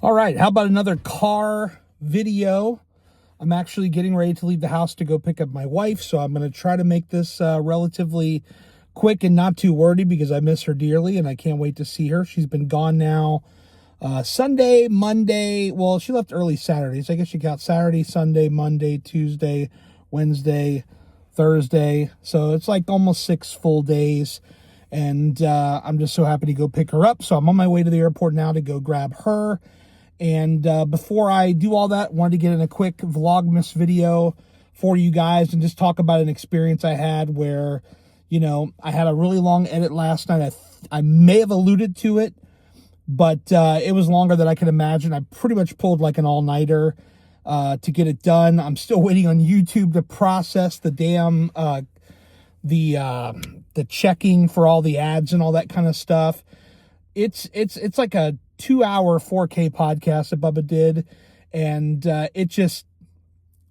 All right, how about another car video? I'm actually getting ready to leave the house to go pick up my wife, so I'm going to try to make this relatively quick and not too wordy because I miss her dearly and I can't wait to see her. She's been gone now Sunday, Monday. Well, she left early Saturday, so I guess she got Saturday, Sunday, Monday, Tuesday, Wednesday, Thursday. So it's like almost 6 full days. And I'm just so happy to go pick her up. So I'm on my way to the airport now to go grab her. And before I do all that, wanted to get in a quick Vlogmas video for you guys and just talk about an experience I had where, I had a really long edit last night. I may have alluded to it, but it was longer than I could imagine. I pretty much pulled like an all-nighter to get it done. I'm still waiting on YouTube to process the damn the checking for all the ads and all that kind of stuff. It's like a 2-hour 4K podcast that Bubba did, and it just,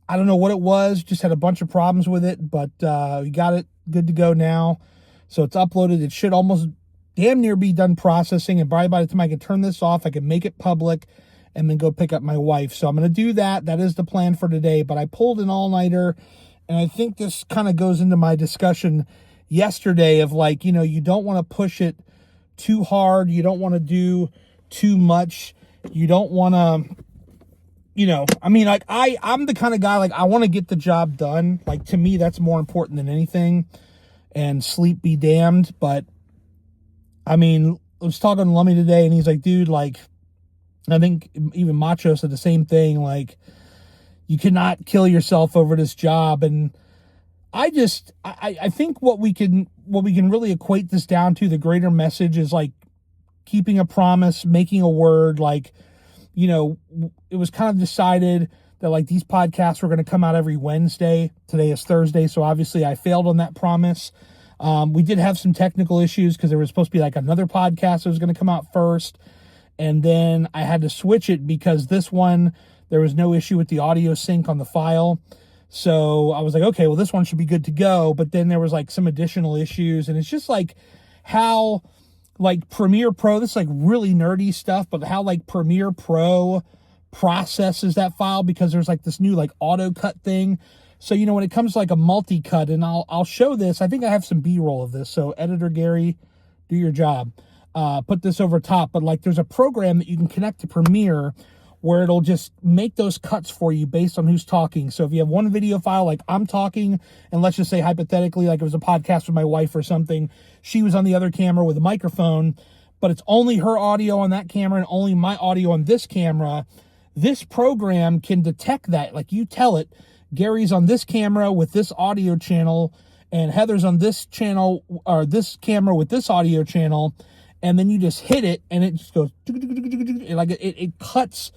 I don't know what it was, just had a bunch of problems with it, but we got it good to go now. So it's uploaded. It should almost damn near be done processing, and by the time I can turn this off, I can make it public and then go pick up my wife. So I'm going to do that. That is the plan for today, but I pulled an all-nighter, and I think this kind of goes into my discussion yesterday of like, you don't want to push it too hard. You don't want to do too much. You don't want to, I'm the kind of guy, like, I want to get the job done. Like, to me, that's more important than anything, and sleep be damned. But I was talking to Lummy today, and he's like, dude, like, I think even Macho said the same thing. Like, you cannot kill yourself over this job. And I think what we can really equate this down to, the greater message, is like keeping a promise, making a word. Like, it was kind of decided that like these podcasts were going to come out every Wednesday. Today is Thursday, so obviously I failed on that promise. We did have some technical issues because there was supposed to be like another podcast that was going to come out first, and then I had to switch it because this one, there was no issue with the audio sync on the file. So I was like, okay, well, this one should be good to go. But then there was like some additional issues, and it's just like how like Premiere Pro, this is like really nerdy stuff, but how like Premiere Pro processes that file, because there's like this new like auto cut thing. So, when it comes to like a multi-cut, and I'll show this, I think I have some B-roll of this. So editor Gary, do your job. Put this over top, but like there's a program that you can connect to Premiere where it'll just make those cuts for you based on who's talking. So if you have one video file, like I'm talking, and let's just say hypothetically, like it was a podcast with my wife or something, she was on the other camera with a microphone, but it's only her audio on that camera and only my audio on this camera, this program can detect that. Like, you tell it, Gary's on this camera with this audio channel, and Heather's on this channel, or this camera with this audio channel, and then you just hit it, and it just goes, like it cuts.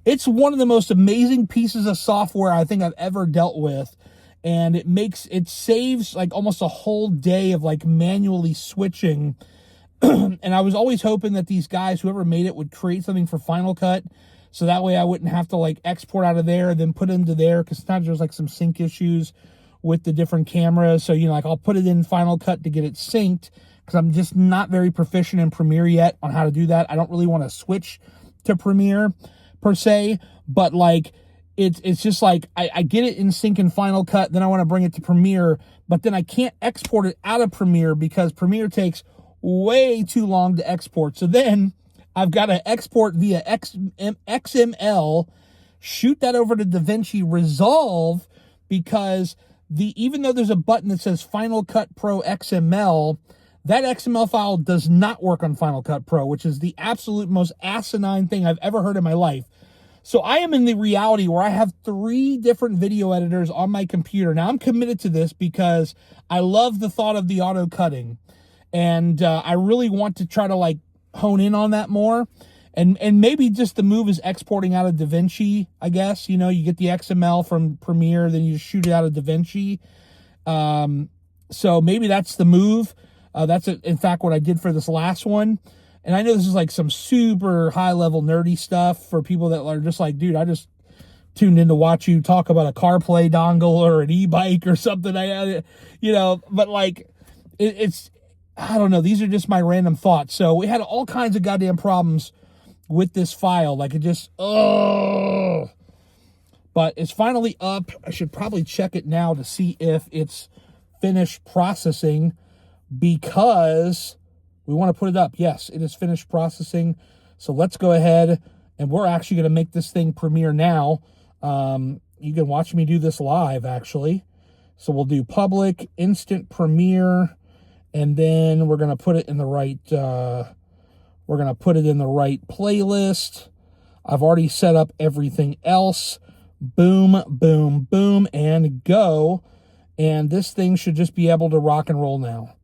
It's one of the most amazing pieces of software I think I've ever dealt with, and it saves like almost a whole day of like manually switching. And I was always hoping that these guys, whoever made it, would create something for Final Cut, so that way I wouldn't have to like export out of there and then put it into there, because sometimes there's like some sync issues with the different cameras. So, like I'll put it in Final Cut to get it synced, because I'm just not very proficient in Premiere yet on how to do that. I don't really want to switch to Premiere per se, but like it's just like I get it in sync in Final Cut, then I want to bring it to Premiere, but then I can't export it out of Premiere because Premiere takes way too long to export. So then I've got to export via XML, shoot that over to DaVinci Resolve, because even though there's a button that says Final Cut Pro XML, that XML file does not work on Final Cut Pro, which is the absolute most asinine thing I've ever heard in my life. So I am in the reality where I have 3 different video editors on my computer. Now, I'm committed to this because I love the thought of the auto cutting, and I really want to try to like hone in on that more. And maybe just the move is exporting out of DaVinci, I guess. You get the XML from Premiere, then you just shoot it out of DaVinci. So maybe that's the move. That's in fact what I did for this last one. And I know this is like some super high level nerdy stuff for people that are just like, dude, I just tuned in to watch you talk about a CarPlay dongle or an e-bike or something. But like it's, I don't know. These are just my random thoughts. So we had all kinds of goddamn problems with this file. Like it just, oh. But it's finally up. I should probably check it now to see if it's finished processing, because we want to put it up. Yes, it is finished processing. So let's go ahead, and we're actually going to make this thing premiere now. You can watch me do this live, actually. So we'll do public, instant premiere, and then we're going to put it in the right, playlist. I've already set up everything else. Boom, boom, boom, and go. And this thing should just be able to rock and roll now.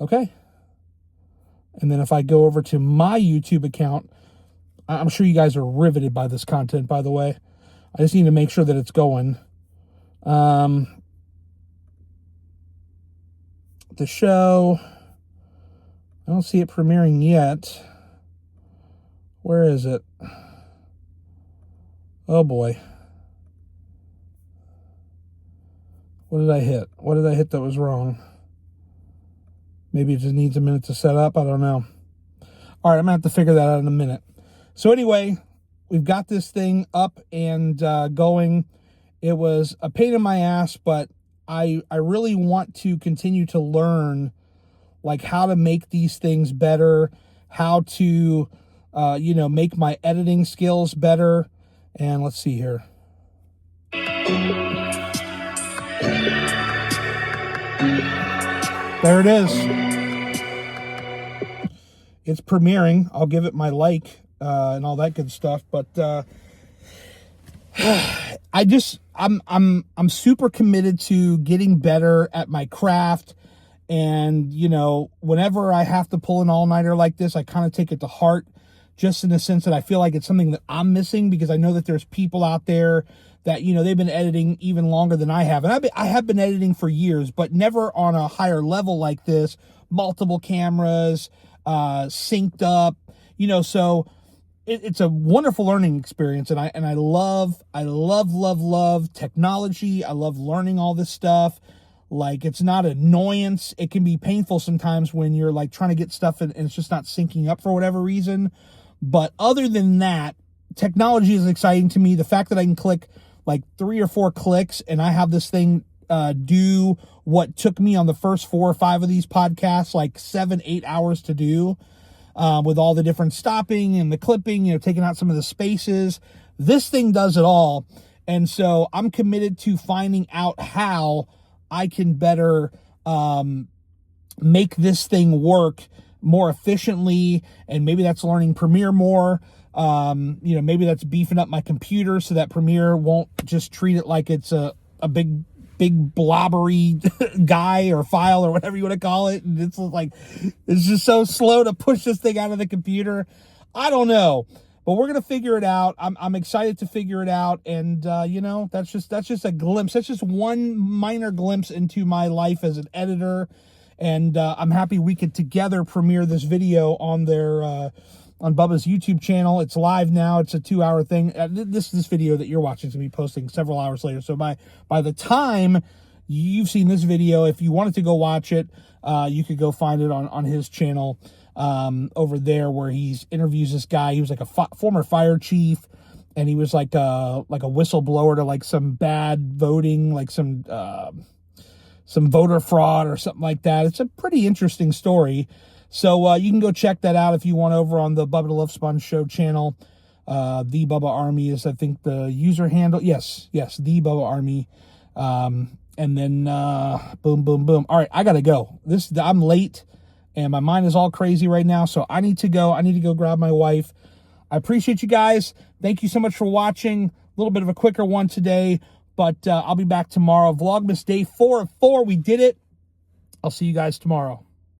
Okay. And then if I go over to my YouTube account, I'm sure you guys are riveted by this content, by the way. I just need to make sure that it's going. The show, I don't see it premiering yet. Where is it? Oh boy. What did I hit? What did I hit that was wrong? Maybe it just needs a minute to set up. I don't know. All right, I'm going to have to figure that out in a minute. So anyway, we've got this thing up and going. It was a pain in my ass, but I really want to continue to learn like how to make these things better, how to, make my editing skills better. And let's see here. There it is. It's premiering. I'll give it my like and all that good stuff. But I'm super committed to getting better at my craft. And, whenever I have to pull an all-nighter like this, I kind of take it to heart, just in the sense that I feel like it's something that I'm missing, because I know that there's people out there that, they've been editing even longer than I have. And I have been editing for years, but never on a higher level like this, multiple cameras, synced up, so it's a wonderful learning experience. And I love technology. I love learning all this stuff. Like, it's not annoyance. It can be painful sometimes when you're like trying to get stuff and it's just not syncing up for whatever reason. But other than that, technology is exciting to me. The fact that I can click like 3 or 4 clicks and I have this thing do what took me on the first 4 or 5 of these podcasts like 7-8 hours to do, with all the different stopping and the clipping, taking out some of the spaces. This thing does it all. And so I'm committed to finding out how I can better make this thing work more efficiently. And maybe that's learning Premiere more. Maybe that's beefing up my computer so that Premiere won't just treat it like it's a big blobbery guy or file or whatever you want to call it. And it's just so slow to push this thing out of the computer. I don't know, but we're going to figure it out. I'm excited to figure it out. And, that's just a glimpse. That's just one minor glimpse into my life as an editor. And, I'm happy we could together premiere this video on on Bubba's YouTube channel. It's live now. It's a 2-hour thing. This video that you're watching is going to be posting several hours later. So by the time you've seen this video, if you wanted to go watch it, you could go find it on his channel over there, where he interviews this guy. He was like a former fire chief, and he was like a whistleblower to like some bad voting, like some voter fraud or something like that. It's a pretty interesting story. So you can go check that out if you want over on the Bubba the Love Sponge Show channel. The Bubba Army is, I think, the user handle. Yes, the Bubba Army. And then boom, boom, boom. All right, I gotta go. I'm late, and my mind is all crazy right now. So I need to go. I need to go grab my wife. I appreciate you guys. Thank you so much for watching. A little bit of a quicker one today, but I'll be back tomorrow. Vlogmas day 4 of 4. We did it. I'll see you guys tomorrow.